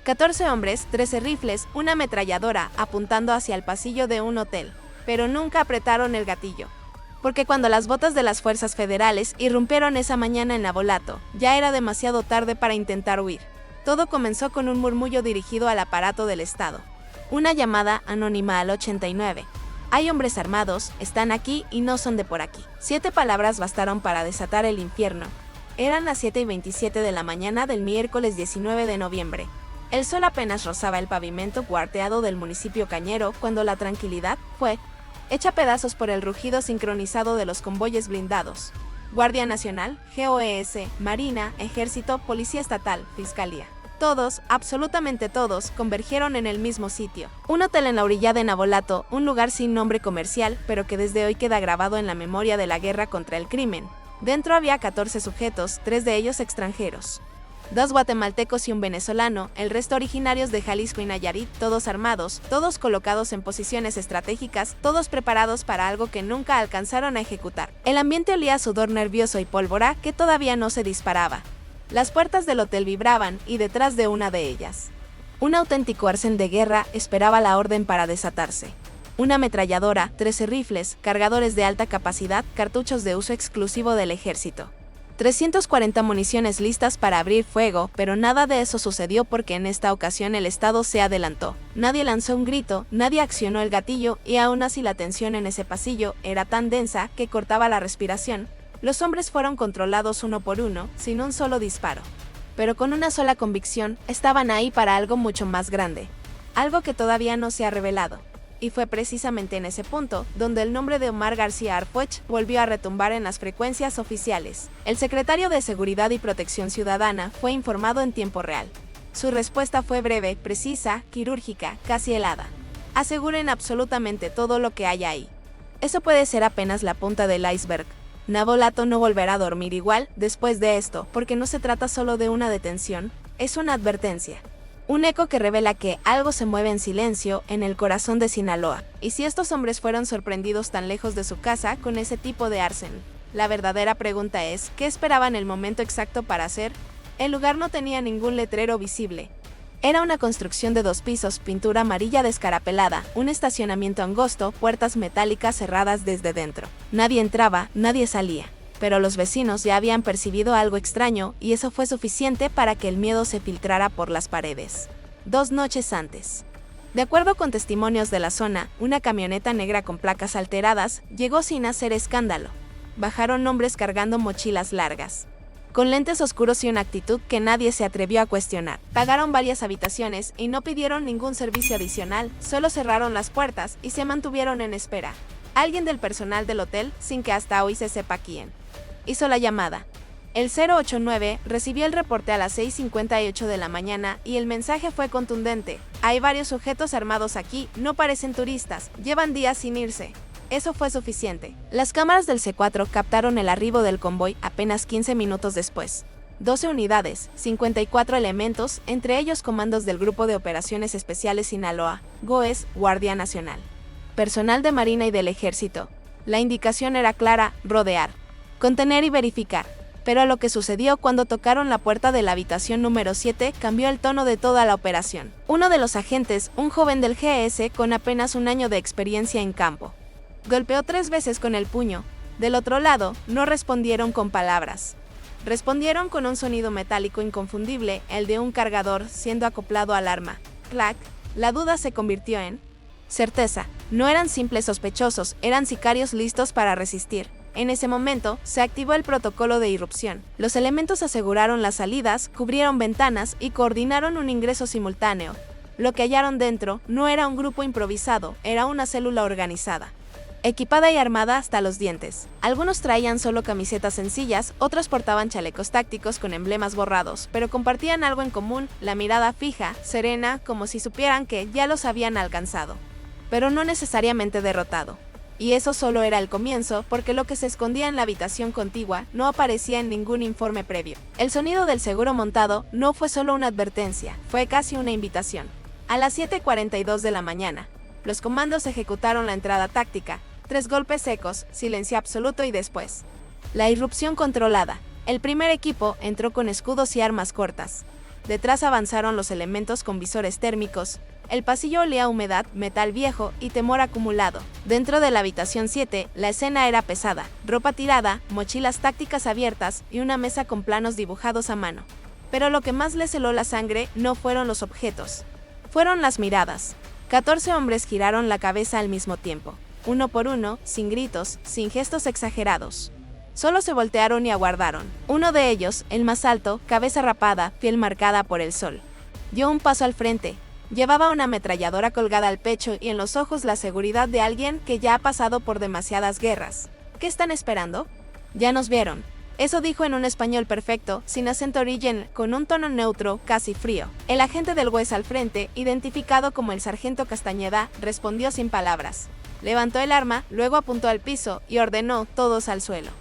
14 hombres, 13 rifles, una ametralladora, apuntando hacia el pasillo de un hotel. Pero nunca apretaron el gatillo. Porque cuando las botas de las fuerzas federales irrumpieron esa mañana en Navolato, ya era demasiado tarde para intentar huir. Todo comenzó con un murmullo dirigido al aparato del Estado. Una llamada anónima al 89. Hay hombres armados, están aquí y no son de por aquí. 7 palabras bastaron para desatar el infierno. Eran las 7:27 de la mañana del miércoles 19 de noviembre. El sol apenas rozaba el pavimento cuarteado del municipio cañero cuando la tranquilidad fue hecha pedazos por el rugido sincronizado de los convoyes blindados. Guardia Nacional, GOES, Marina, Ejército, Policía Estatal, Fiscalía. Todos, absolutamente todos, convergieron en el mismo sitio. Un hotel en la orilla de Navolato, un lugar sin nombre comercial, pero que desde hoy queda grabado en la memoria de la guerra contra el crimen. Dentro había 14 sujetos, 3 de ellos extranjeros. 2 guatemaltecos y un venezolano, el resto originarios de Jalisco y Nayarit, todos armados, todos colocados en posiciones estratégicas, todos preparados para algo que nunca alcanzaron a ejecutar. El ambiente olía a sudor nervioso y pólvora que todavía no se disparaba. Las puertas del hotel vibraban y detrás de una de ellas, un auténtico arcén de guerra esperaba la orden para desatarse. Una ametralladora, 13 rifles, cargadores de alta capacidad, cartuchos de uso exclusivo del ejército. 340 municiones listas para abrir fuego, pero nada de eso sucedió porque en esta ocasión el Estado se adelantó. Nadie lanzó un grito, nadie accionó el gatillo y aún así la tensión en ese pasillo era tan densa que cortaba la respiración. Los hombres fueron controlados uno por uno, sin un solo disparo. Pero con una sola convicción, estaban ahí para algo mucho más grande. Algo que todavía no se ha revelado. Y fue precisamente en ese punto donde el nombre de Omar García Arpuech volvió a retumbar en las frecuencias oficiales. El secretario de Seguridad y Protección Ciudadana fue informado en tiempo real. Su respuesta fue breve, precisa, quirúrgica, casi helada. Aseguren absolutamente todo lo que hay ahí. Eso puede ser apenas la punta del iceberg. Navolato no volverá a dormir igual después de esto, porque no se trata solo de una detención, es una advertencia. Un eco que revela que algo se mueve en silencio en el corazón de Sinaloa. Y si estos hombres fueron sorprendidos tan lejos de su casa con ese tipo de arsen, la verdadera pregunta es, ¿qué esperaban el momento exacto para hacer? El lugar no tenía ningún letrero visible. Era una construcción de 2 pisos, pintura amarilla descarapelada, un estacionamiento angosto, puertas metálicas cerradas desde dentro. Nadie entraba, nadie salía. Pero los vecinos ya habían percibido algo extraño y eso fue suficiente para que el miedo se filtrara por las paredes. 2 noches antes. De acuerdo con testimonios de la zona, una camioneta negra con placas alteradas llegó sin hacer escándalo. Bajaron hombres cargando mochilas largas, con lentes oscuros y una actitud que nadie se atrevió a cuestionar. Pagaron varias habitaciones y no pidieron ningún servicio adicional, solo cerraron las puertas y se mantuvieron en espera. Alguien del personal del hotel, sin que hasta hoy se sepa quién, hizo la llamada. El 089 recibió el reporte a las 6:58 de la mañana y el mensaje fue contundente. Hay varios sujetos armados aquí, no parecen turistas, llevan días sin irse. Eso fue suficiente. Las cámaras del C4 captaron el arribo del convoy apenas 15 minutos después. 12 unidades, 54 elementos, entre ellos comandos del Grupo de Operaciones Especiales Sinaloa, GOES, Guardia Nacional. Personal de Marina y del Ejército. La indicación era clara, rodear, contener y verificar. Pero lo que sucedió cuando tocaron la puerta de la habitación número 7 cambió el tono de toda la operación. Uno de los agentes, un joven del GS con apenas un año de experiencia en campo, golpeó 3 veces con el puño. Del otro lado, no respondieron con palabras. Respondieron con un sonido metálico inconfundible, el de un cargador siendo acoplado al arma. Clac. La duda se convirtió en certeza. No eran simples sospechosos, eran sicarios listos para resistir. En ese momento, se activó el protocolo de irrupción. Los elementos aseguraron las salidas, cubrieron ventanas y coordinaron un ingreso simultáneo. Lo que hallaron dentro no era un grupo improvisado, era una célula organizada, equipada y armada hasta los dientes. Algunos traían solo camisetas sencillas, otros portaban chalecos tácticos con emblemas borrados, pero compartían algo en común, la mirada fija, serena, como si supieran que ya los habían alcanzado, pero no necesariamente derrotado. Y eso solo era el comienzo, porque lo que se escondía en la habitación contigua no aparecía en ningún informe previo. El sonido del seguro montado no fue solo una advertencia, fue casi una invitación. A las 7:42 de la mañana, los comandos ejecutaron la entrada táctica. 3 golpes secos, silencio absoluto y después la irrupción controlada. El primer equipo entró con escudos y armas cortas. Detrás avanzaron los elementos con visores térmicos. El pasillo olía a humedad, metal viejo y temor acumulado. Dentro de la habitación 7, la escena era pesada. Ropa tirada, mochilas tácticas abiertas y una mesa con planos dibujados a mano. Pero lo que más les heló la sangre no fueron los objetos. Fueron las miradas. 14 hombres giraron la cabeza al mismo tiempo. Uno por uno, sin gritos, sin gestos exagerados. Solo se voltearon y aguardaron. Uno de ellos, el más alto, cabeza rapada, piel marcada por el sol, dio un paso al frente. Llevaba una ametralladora colgada al pecho y en los ojos la seguridad de alguien que ya ha pasado por demasiadas guerras. ¿Qué están esperando? Ya nos vieron. Eso dijo en un español perfecto, sin acento origen, con un tono neutro, casi frío. El agente del West al frente, identificado como el sargento Castañeda, respondió sin palabras. Levantó el arma, luego apuntó al piso y ordenó todos al suelo.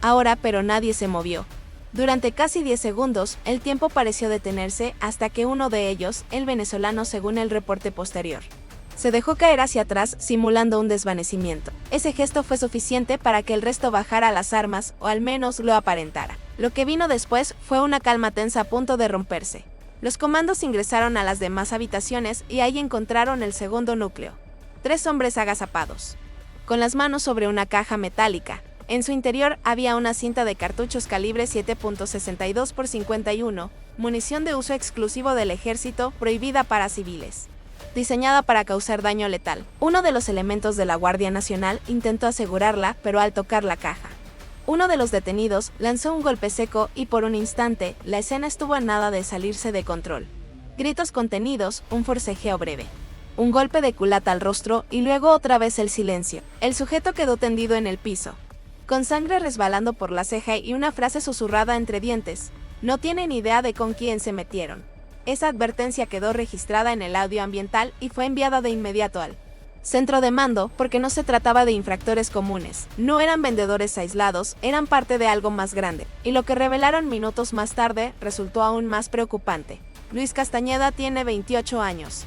Ahora, pero nadie se movió. Durante casi 10 segundos, el tiempo pareció detenerse hasta que uno de ellos, el venezolano según el reporte posterior, se dejó caer hacia atrás simulando un desvanecimiento. Ese gesto fue suficiente para que el resto bajara las armas, o al menos lo aparentara. Lo que vino después fue una calma tensa a punto de romperse. Los comandos ingresaron a las demás habitaciones y ahí encontraron el segundo núcleo. 3 hombres agazapados, con las manos sobre una caja metálica. En su interior había una cinta de cartuchos calibre 7.62 x 51, munición de uso exclusivo del ejército, prohibida para civiles, diseñada para causar daño letal. Uno de los elementos de la Guardia Nacional intentó asegurarla, pero al tocar la caja, uno de los detenidos lanzó un golpe seco y por un instante, la escena estuvo a nada de salirse de control. Gritos contenidos, un forcejeo breve, un golpe de culata al rostro y luego otra vez el silencio. El sujeto quedó tendido en el piso, con sangre resbalando por la ceja y una frase susurrada entre dientes. No tienen idea de con quién se metieron. Esa advertencia quedó registrada en el audio ambiental y fue enviada de inmediato al centro de mando porque no se trataba de infractores comunes, no eran vendedores aislados, eran parte de algo más grande. Y lo que revelaron minutos más tarde resultó aún más preocupante. Luis Castañeda tiene 28 años.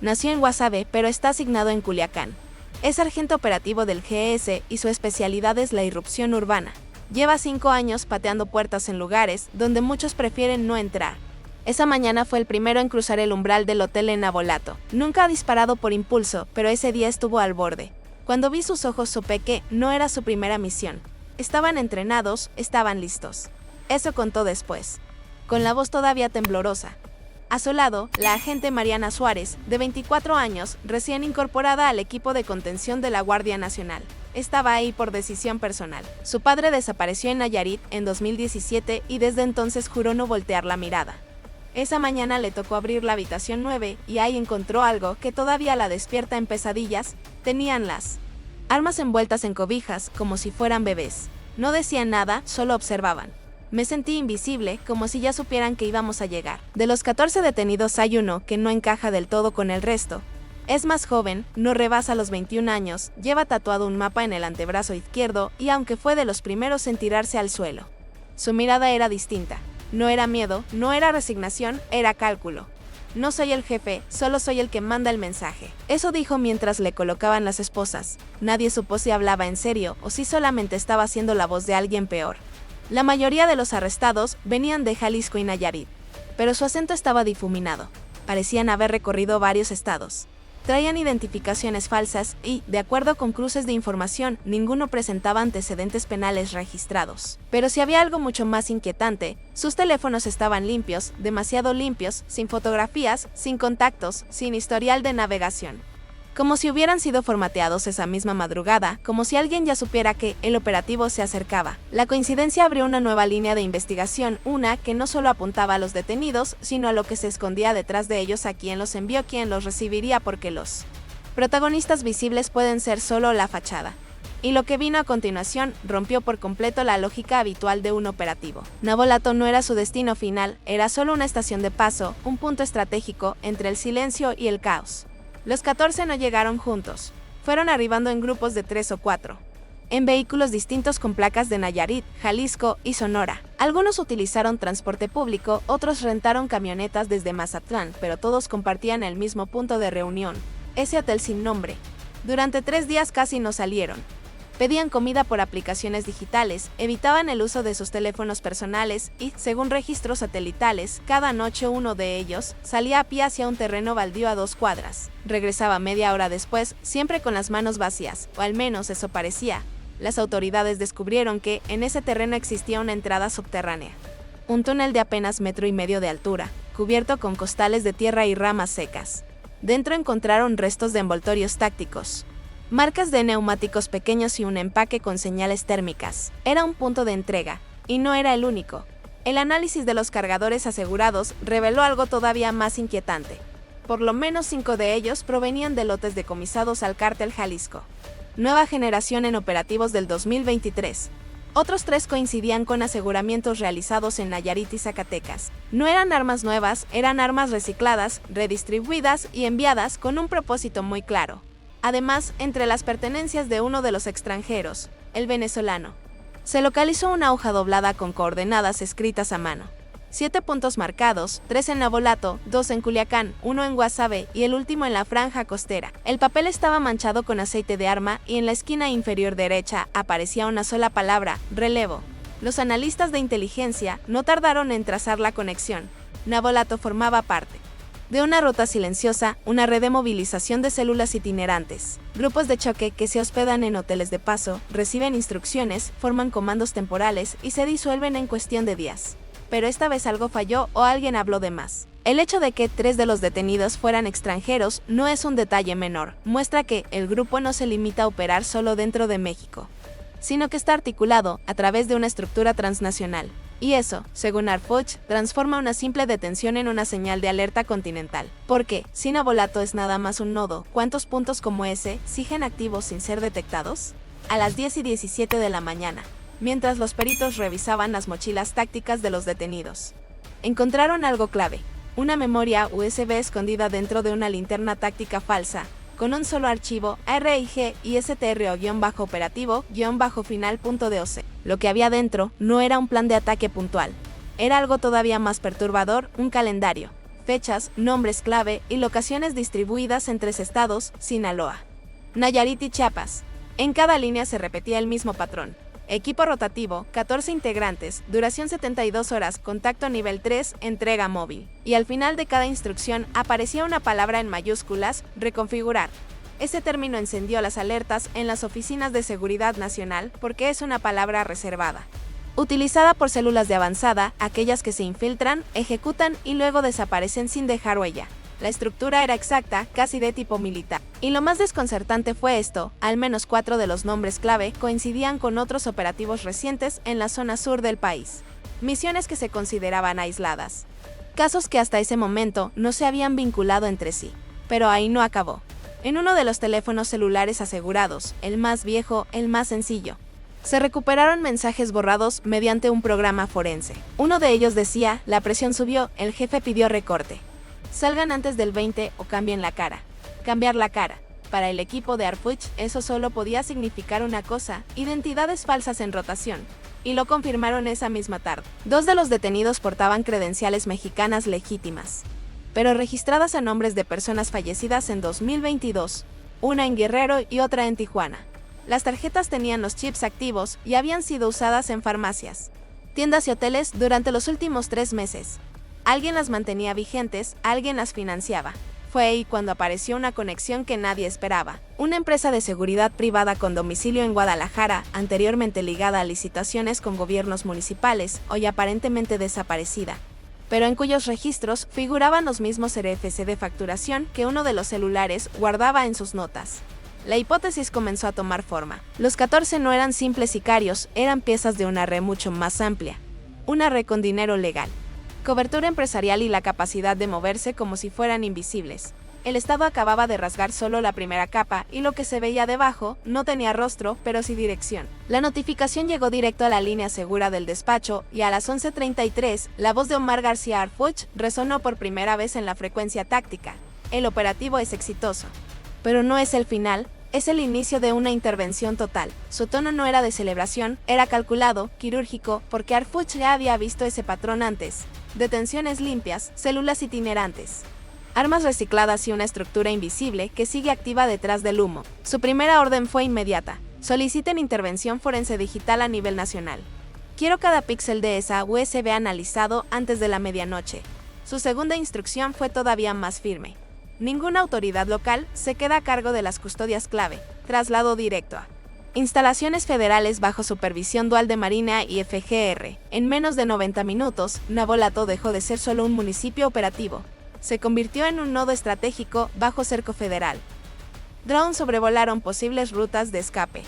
Nació en Guasave, pero está asignado en Culiacán. Es sargento operativo del GS y su especialidad es la irrupción urbana. Lleva 5 años pateando puertas en lugares donde muchos prefieren no entrar. Esa mañana fue el primero en cruzar el umbral del hotel en Navolato. Nunca ha disparado por impulso, pero ese día estuvo al borde. Cuando vi sus ojos supe que no era su primera misión. Estaban entrenados, estaban listos. Eso contó después, con la voz todavía temblorosa. A su lado, la agente Mariana Suárez, de 24 años, recién incorporada al equipo de contención de la Guardia Nacional. Estaba ahí por decisión personal. Su padre desapareció en Nayarit en 2017 y desde entonces juró no voltear la mirada. Esa mañana le tocó abrir la habitación 9 y ahí encontró algo que todavía la despierta en pesadillas. Tenían las armas envueltas en cobijas como si fueran bebés. No decían nada, solo observaban. Me sentí invisible, como si ya supieran que íbamos a llegar. De los 14 detenidos hay uno que no encaja del todo con el resto. Es más joven, no rebasa los 21 años, lleva tatuado un mapa en el antebrazo izquierdo y aunque fue de los primeros en tirarse al suelo, su mirada era distinta. No era miedo, no era resignación, era cálculo. No soy el jefe, solo soy el que manda el mensaje. Eso dijo mientras le colocaban las esposas. Nadie supo si hablaba en serio o si solamente estaba haciendo la voz de alguien peor. La mayoría de los arrestados venían de Jalisco y Nayarit, pero su acento estaba difuminado. Parecían haber recorrido varios estados. Traían identificaciones falsas y, de acuerdo con cruces de información, ninguno presentaba antecedentes penales registrados. Pero si había algo mucho más inquietante, sus teléfonos estaban limpios, demasiado limpios, sin fotografías, sin contactos, sin historial de navegación. Como si hubieran sido formateados esa misma madrugada, como si alguien ya supiera que el operativo se acercaba. La coincidencia abrió una nueva línea de investigación, una que no solo apuntaba a los detenidos, sino a lo que se escondía detrás de ellos, a quién los envió, quién los recibiría, porque los protagonistas visibles pueden ser solo la fachada. Y lo que vino a continuación rompió por completo la lógica habitual de un operativo. Navolato no era su destino final, era solo una estación de paso, un punto estratégico entre el silencio y el caos. Los 14 no llegaron juntos, fueron arribando en grupos de 3 o 4, en vehículos distintos con placas de Nayarit, Jalisco y Sonora. Algunos utilizaron transporte público, otros rentaron camionetas desde Mazatlán, pero todos compartían el mismo punto de reunión, ese hotel sin nombre. Durante 3 días casi no salieron. Pedían comida por aplicaciones digitales, evitaban el uso de sus teléfonos personales y, según registros satelitales, cada noche uno de ellos salía a pie hacia un terreno baldío a 2 cuadras. Regresaba media hora después, siempre con las manos vacías, o al menos eso parecía. Las autoridades descubrieron que en ese terreno existía una entrada subterránea. Un túnel de apenas 1,5 metros de altura, cubierto con costales de tierra y ramas secas. Dentro encontraron restos de envoltorios tácticos, marcas de neumáticos pequeños y un empaque con señales térmicas. Era un punto de entrega, y no era el único. El análisis de los cargadores asegurados reveló algo todavía más inquietante. Por lo menos 5 de ellos provenían de lotes decomisados al Cártel Jalisco. Nueva generación en operativos del 2023. Otros 3 coincidían con aseguramientos realizados en Nayarit y Zacatecas. No eran armas nuevas, eran armas recicladas, redistribuidas y enviadas con un propósito muy claro. Además, entre las pertenencias de uno de los extranjeros, el venezolano, se localizó una hoja doblada con coordenadas escritas a mano. 7 puntos marcados, 3 en Navolato, 2 en Culiacán, 1 en Guasave y el último en la franja costera. El papel estaba manchado con aceite de arma y en la esquina inferior derecha aparecía una sola palabra: relevo. Los analistas de inteligencia no tardaron en trazar la conexión. Navolato formaba parte de una ruta silenciosa, una red de movilización de células itinerantes. Grupos de choque que se hospedan en hoteles de paso, reciben instrucciones, forman comandos temporales y se disuelven en cuestión de días. Pero esta vez algo falló o alguien habló de más. El hecho de que 3 de los detenidos fueran extranjeros no es un detalle menor, muestra que el grupo no se limita a operar solo dentro de México, sino que está articulado a través de una estructura transnacional. Y eso, según Arfuch, transforma una simple detención en una señal de alerta continental. Porque, si Navolato es nada más un nodo, ¿cuántos puntos como ese siguen activos sin ser detectados? A las 10:17 de la mañana, mientras los peritos revisaban las mochilas tácticas de los detenidos, encontraron algo clave: una memoria USB escondida dentro de una linterna táctica falsa, con un solo archivo RIG y STRO-operativo-final.doc. Lo que había dentro no era un plan de ataque puntual. Era algo todavía más perturbador: un calendario, fechas, nombres clave y locaciones distribuidas en 3 estados: Sinaloa, Nayarit y Chiapas. En cada línea se repetía el mismo patrón: equipo rotativo, 14 integrantes, duración 72 horas, contacto nivel 3, entrega móvil. Y al final de cada instrucción aparecía una palabra en mayúsculas: reconfigurar. Ese término encendió las alertas en las oficinas de seguridad nacional porque es una palabra reservada, utilizada por células de avanzada, aquellas que se infiltran, ejecutan y luego desaparecen sin dejar huella. La estructura era exacta, casi de tipo militar. Y lo más desconcertante fue esto: al menos 4 de los nombres clave coincidían con otros operativos recientes en la zona sur del país. Misiones que se consideraban aisladas. Casos que hasta ese momento no se habían vinculado entre sí. Pero ahí no acabó. En uno de los teléfonos celulares asegurados, el más viejo, el más sencillo, se recuperaron mensajes borrados mediante un programa forense. Uno de ellos decía: la presión subió, el jefe pidió recorte. Salgan antes del 20 o cambien la cara. Cambiar la cara. Para el equipo de Arfuch, eso solo podía significar una cosa: identidades falsas en rotación. Y lo confirmaron esa misma tarde. 2 de los detenidos portaban credenciales mexicanas legítimas, pero registradas a nombres de personas fallecidas en 2022, una en Guerrero y otra en Tijuana. Las tarjetas tenían los chips activos y habían sido usadas en farmacias, tiendas y hoteles durante los últimos 3 meses. Alguien las mantenía vigentes, alguien las financiaba. Fue ahí cuando apareció una conexión que nadie esperaba. Una empresa de seguridad privada con domicilio en Guadalajara, anteriormente ligada a licitaciones con gobiernos municipales, hoy aparentemente desaparecida, pero en cuyos registros figuraban los mismos RFC de facturación que uno de los celulares guardaba en sus notas. La hipótesis comenzó a tomar forma. Los 14 no eran simples sicarios, eran piezas de una red mucho más amplia. Una red con dinero legal, cobertura empresarial y la capacidad de moverse como si fueran invisibles. El Estado acababa de rasgar solo la primera capa y lo que se veía debajo no tenía rostro, pero sí dirección. La notificación llegó directo a la línea segura del despacho y a las 11:33 la voz de Omar García Arfuch resonó por primera vez en la frecuencia táctica. El operativo es exitoso. Pero no es el final, es el inicio de una intervención total. Su tono no era de celebración, era calculado, quirúrgico, porque Arfuch ya había visto ese patrón antes. Detenciones limpias, células itinerantes, armas recicladas y una estructura invisible que sigue activa detrás del humo. Su primera orden fue inmediata: Soliciten intervención forense digital a nivel nacional. Quiero cada píxel de esa USB analizado antes de la medianoche. Su segunda instrucción fue todavía más firme. Ninguna autoridad local se queda a cargo de las custodias clave. Traslado directo a instalaciones federales bajo supervisión dual de Marina y FGR. En menos de 90 minutos, Navolato dejó de ser solo un municipio operativo. Se convirtió en un nodo estratégico bajo cerco federal. Drones sobrevolaron posibles rutas de escape.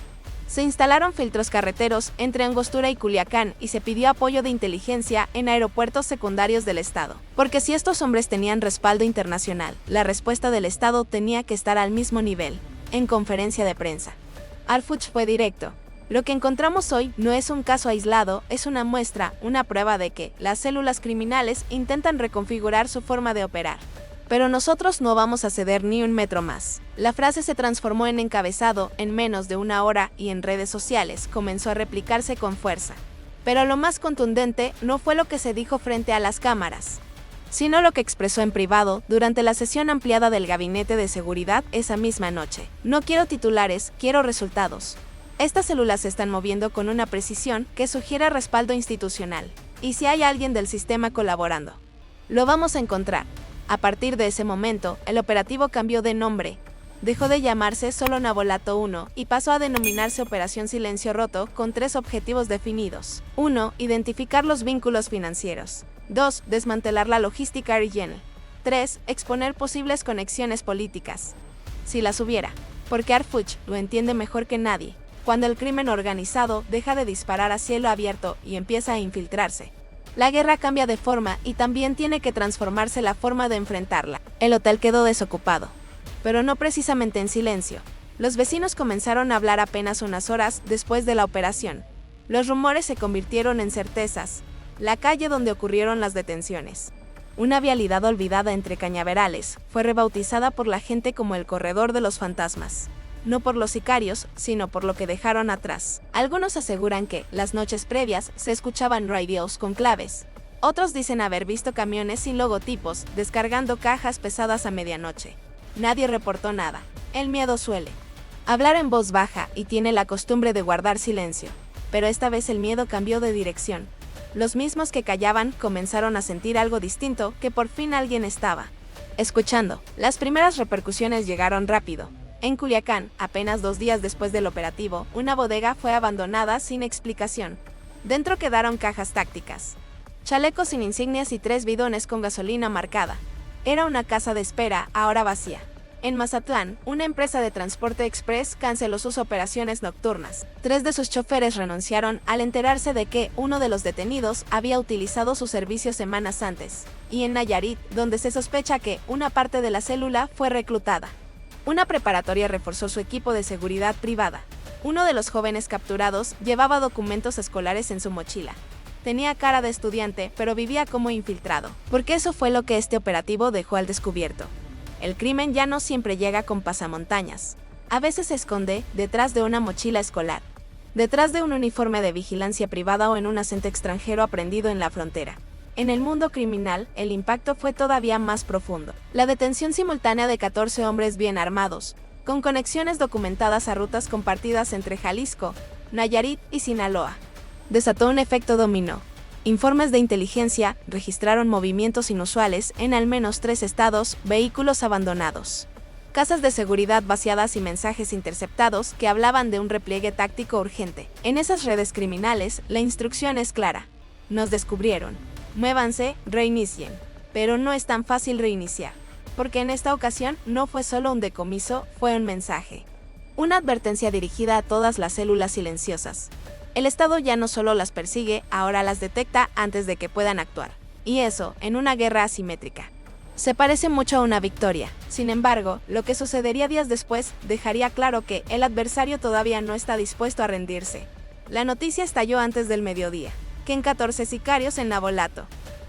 Se instalaron filtros carreteros entre Angostura y Culiacán y se pidió apoyo de inteligencia en aeropuertos secundarios del estado. Porque si estos hombres tenían respaldo internacional, la respuesta del estado tenía que estar al mismo nivel. En conferencia de prensa, Arfuch fue directo. Lo que encontramos hoy no es un caso aislado, es una muestra, una prueba de que las células criminales intentan reconfigurar su forma de operar. Pero nosotros no vamos a ceder ni un metro más. La frase se transformó en encabezado en menos de una hora y en redes sociales comenzó a replicarse con fuerza. Pero lo más contundente no fue lo que se dijo frente a las cámaras, sino lo que expresó en privado durante la sesión ampliada del Gabinete de Seguridad esa misma noche. No quiero titulares, quiero resultados. Estas células se están moviendo con una precisión que sugiere respaldo institucional. Y si hay alguien del sistema colaborando, lo vamos a encontrar. A partir de ese momento, el operativo cambió de nombre. Dejó de llamarse solo Navolato 1 y pasó a denominarse Operación Silencio Roto con 3 objetivos definidos. 1. Identificar los vínculos financieros. 2. Desmantelar la logística regional. 3. Exponer posibles conexiones políticas. Si las hubiera. Porque Arfuch lo entiende mejor que nadie. Cuando el crimen organizado deja de disparar a cielo abierto y empieza a infiltrarse, la guerra cambia de forma y también tiene que transformarse la forma de enfrentarla. El hotel quedó desocupado, pero no precisamente en silencio. Los vecinos comenzaron a hablar apenas unas horas después de la operación. Los rumores se convirtieron en certezas. La calle donde ocurrieron las detenciones, una vialidad olvidada entre cañaverales, fue rebautizada por la gente como el Corredor de los Fantasmas. No por los sicarios, sino por lo que dejaron atrás. Algunos aseguran que, las noches previas, se escuchaban radios con claves. Otros dicen haber visto camiones sin logotipos, descargando cajas pesadas a medianoche. Nadie reportó nada. El miedo suele hablar en voz baja y tiene la costumbre de guardar silencio. Pero esta vez el miedo cambió de dirección. Los mismos que callaban comenzaron a sentir algo distinto, que por fin alguien estaba escuchando. Las primeras repercusiones llegaron rápido. En Culiacán, apenas 2 días después del operativo, una bodega fue abandonada sin explicación. Dentro quedaron cajas tácticas, chalecos sin insignias y 3 bidones con gasolina marcada. Era una casa de espera, ahora vacía. En Mazatlán, una empresa de transporte express canceló sus operaciones nocturnas. 3 de sus choferes renunciaron al enterarse de que uno de los detenidos había utilizado su servicio semanas antes. Y en Nayarit, donde se sospecha que una parte de la célula fue reclutada, una preparatoria reforzó su equipo de seguridad privada. Uno de los jóvenes capturados llevaba documentos escolares en su mochila. Tenía cara de estudiante, pero vivía como infiltrado, porque eso fue lo que este operativo dejó al descubierto. El crimen ya no siempre llega con pasamontañas. A veces se esconde detrás de una mochila escolar, detrás de un uniforme de vigilancia privada o en un acento extranjero aprendido en la frontera. En el mundo criminal, el impacto fue todavía más profundo. La detención simultánea de 14 hombres bien armados, con conexiones documentadas a rutas compartidas entre Jalisco, Nayarit y Sinaloa, desató un efecto dominó. Informes de inteligencia registraron movimientos inusuales en al menos 3 estados, vehículos abandonados, casas de seguridad vaciadas y mensajes interceptados que hablaban de un repliegue táctico urgente. En esas redes criminales, la instrucción es clara. Nos descubrieron. Muévanse, reinicien. Pero no es tan fácil reiniciar, porque en esta ocasión no fue solo un decomiso, fue un mensaje. Una advertencia dirigida a todas las células silenciosas. El Estado ya no solo las persigue, ahora las detecta antes de que puedan actuar. Y eso, en una guerra asimétrica. Se parece mucho a una victoria. Sin embargo, lo que sucedería días después dejaría claro que el adversario todavía no está dispuesto a rendirse. La noticia estalló antes del mediodía. Quedan 14 sicarios en Navolato.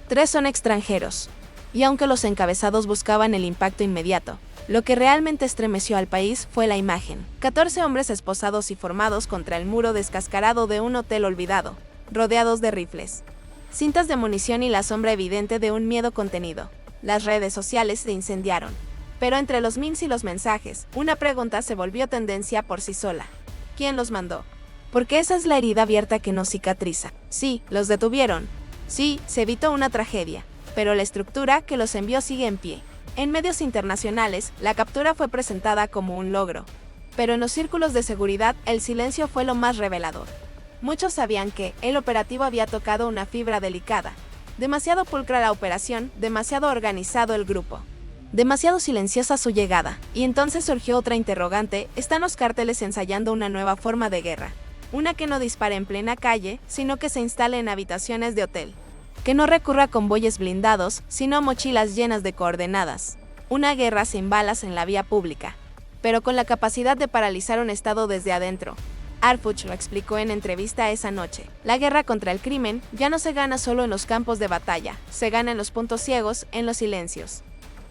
3 son extranjeros. Y aunque los encabezados buscaban el impacto inmediato, lo que realmente estremeció al país fue la imagen. 14 hombres esposados y formados contra el muro descascarado de un hotel olvidado, rodeados de rifles, cintas de munición y la sombra evidente de un miedo contenido. Las redes sociales se incendiaron. Pero entre los memes y los mensajes, una pregunta se volvió tendencia por sí sola. ¿Quién los mandó? Porque esa es la herida abierta que no cicatriza. Sí, los detuvieron. Sí, se evitó una tragedia. Pero la estructura que los envió sigue en pie. En medios internacionales, la captura fue presentada como un logro. Pero en los círculos de seguridad, el silencio fue lo más revelador. Muchos sabían que el operativo había tocado una fibra delicada. Demasiado pulcra la operación, demasiado organizado el grupo. Demasiado silenciosa su llegada. Y entonces surgió otra interrogante: ¿están los cárteles ensayando una nueva forma de guerra? Una que no dispare en plena calle, sino que se instale en habitaciones de hotel. Que no recurra a convoyes blindados, sino a mochilas llenas de coordenadas. Una guerra sin balas en la vía pública, pero con la capacidad de paralizar un estado desde adentro. Harfuch lo explicó en entrevista esa noche. La guerra contra el crimen ya no se gana solo en los campos de batalla, se gana en los puntos ciegos, en los silencios.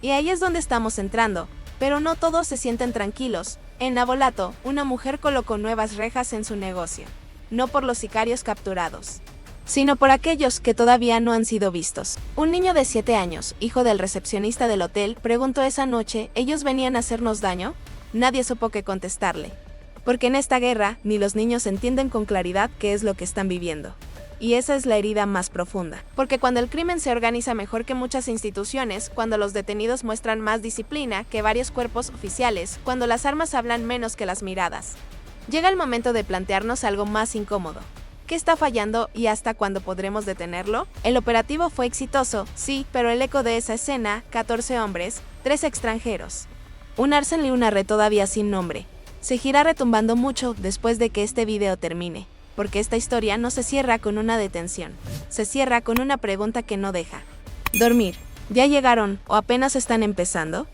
Y ahí es donde estamos entrando, pero no todos se sienten tranquilos. En Navolato, una mujer colocó nuevas rejas en su negocio. No por los sicarios capturados, sino por aquellos que todavía no han sido vistos. Un niño de 7 años, hijo del recepcionista del hotel, preguntó esa noche: ¿ellos venían a hacernos daño? Nadie supo qué contestarle. Porque en esta guerra, ni los niños entienden con claridad qué es lo que están viviendo. Y esa es la herida más profunda. Porque cuando el crimen se organiza mejor que muchas instituciones, cuando los detenidos muestran más disciplina que varios cuerpos oficiales, cuando las armas hablan menos que las miradas, llega el momento de plantearnos algo más incómodo. ¿Qué está fallando y hasta cuándo podremos detenerlo? El operativo fue exitoso, sí, pero el eco de esa escena: 14 hombres, 3 extranjeros, un Arsenal y una red todavía sin nombre, seguirá retumbando mucho después de que este video termine. Porque esta historia no se cierra con una detención, se cierra con una pregunta que no deja dormir. ¿Ya llegaron o apenas están empezando?